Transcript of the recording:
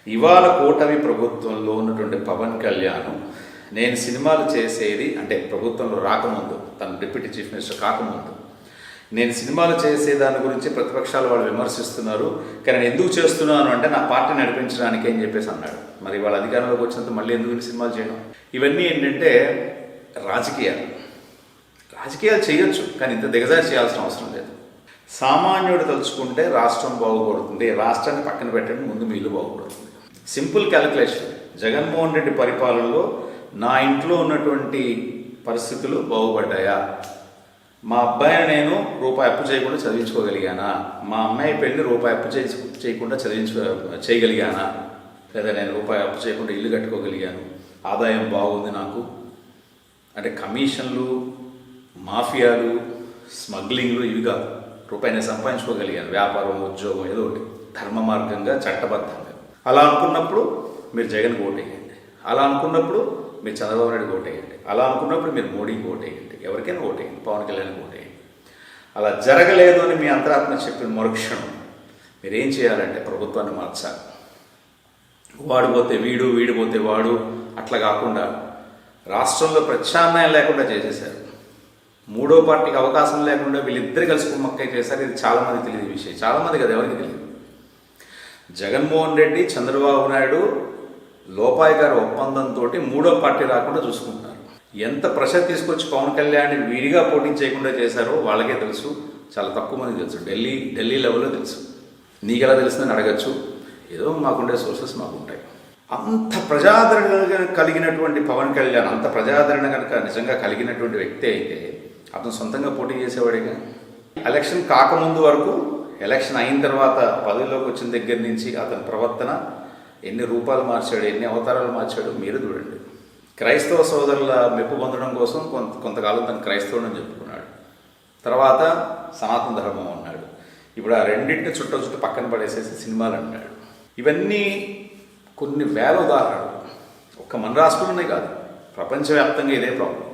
ఇవాళ కూటమి ప్రభుత్వంలో ఉన్నటువంటి పవన్ కళ్యాణ్ నేను సినిమాలు చేసేది అంటే ప్రభుత్వంలో రాకముందు, తను డిప్యూటీ చీఫ్ మినిస్టర్ కాకముందు, నేను సినిమాలు చేసే దాని గురించి ప్రతిపక్షాలు వాళ్ళు విమర్శిస్తున్నారు, కానీ నేను ఎందుకు చేస్తున్నాను అంటే నా పార్టీ నడిపించడానికి అని చెప్పేసి అన్నాడు. మరి వాళ్ళ అధికారంలోకి వచ్చినంత మళ్ళీ ఎందుకు సినిమాలు చేయడం? ఇవన్నీ ఏంటంటే రాజకీయాలు చేయొచ్చు, కానీ ఇంత దిగజారి చేయాల్సిన అవసరం లేదు. సామాన్యుడు తలుచుకుంటే రాష్ట్రం బాగుపడుతుంది, రాష్ట్రాన్ని పక్కన పెట్టండి, ముందు మీ ఇల్లు బాగుపడుతుంది. Simple calculation. జగన్మోహన్ రెడ్డి పరిపాలనలో నా ఇంట్లో ఉన్నటువంటి పరిస్థితులు బాగుపడ్డాయా? మా అబ్బాయిని నేను రూపాయి అప్పు చేయకుండా చదివించుకోగలిగానా? మా అమ్మాయి పెళ్ళి రూపాయి అప్పు చేయకుండా చేయగలిగానా? లేదా నేను రూపాయి అప్పు చేయకుండా ఇల్లు కట్టుకోగలిగాను? ఆదాయం బాగుంది నాకు అంటే కమిషన్లు, మాఫియాలు, స్మగ్లింగ్లు ఇవి కాదు, రూపాయి నేను సంపాదించుకోగలిగాను, వ్యాపారం, ఉద్యోగం, ఏదో ఒకటి ధర్మ మార్గంగా, చట్టబద్ధంగా. అలా అనుకున్నప్పుడు మీరు జగన్కి ఓటేయండి, అలా అనుకున్నప్పుడు మీరు చంద్రబాబు నాయుడుకి ఓటేయండి, అలా అనుకున్నప్పుడు మీరు మోడీకి ఓటేయండి, ఎవరికైనా ఓటేయండి, పవన్ కళ్యాణ్కి ఓటేయండి. అలా జరగలేదు అని మీ అంతరాత్మ చెప్పిన మరుక్షణం మీరేం చేయాలంటే ప్రభుత్వాన్ని మార్చాలి. వాడు పోతే వీడు, వీడు పోతే వాడు అట్లా కాకుండా రాష్ట్రంలో ప్రత్యామ్నాయం లేకుండా చేసేశారు. మూడో పార్టీకి అవకాశం లేకుండా వీళ్ళిద్దరు కలిసి కుమ్మక్కై చేశారు. ఇది చాలామంది తెలియదు ఈ విషయం, చాలామంది కదా, ఎవరికి తెలియదు. జగన్మోహన్ రెడ్డి, చంద్రబాబు నాయుడు లోపాయిగారి ఒప్పందంతో మూడో పార్టీ రాకుండా చూసుకుంటున్నారు. ఎంత ప్రెషర్ తీసుకొచ్చి పవన్ కళ్యాణ్ విడిగా పోటీ చేయకుండా చేశారో వాళ్ళకే తెలుసు, చాలా తక్కువ మంది తెలుసు. ఢిల్లీ లెవెల్లో తెలుసు. నీకెలా తెలుస్తుందని అడగచ్చు, ఏదో మాకుండే సోర్సెస్ మాకుంటాయి. అంత ప్రజాదరణ కలిగినటువంటి పవన్ కళ్యాణ్, అంత ప్రజాదరణ కనుక నిజంగా కలిగినటువంటి వ్యక్తి అయితే అతను సొంతంగా పోటీ చేసేవాడిగా. ఎలక్షన్ కాకముందు వరకు, ఎలక్షన్ అయిన తర్వాత పదవిలోకి వచ్చిన దగ్గర నుంచి అతని ప్రవర్తన ఎన్ని రూపాలు మార్చాడు, ఎన్ని అవతారాలు మార్చాడు మీరు చూడండి. క్రైస్తవ సోదరుల మెప్పు పొందడం కోసం కొంతకాలం తను క్రైస్తవుడని చెప్పుకున్నాడు. తర్వాత సనాతన ధర్మం అన్నాడు. ఇప్పుడు ఆ రెండింటిని చుట్టూ పక్కన పడేసేసి సినిమాలు అన్నాడు. ఇవన్నీ కొన్ని వేల ఉదాహరణలు ఒక్క మన రాష్ట్రంలోనే కాదు, ప్రపంచవ్యాప్తంగా ఇదే ప్రాబ్లం.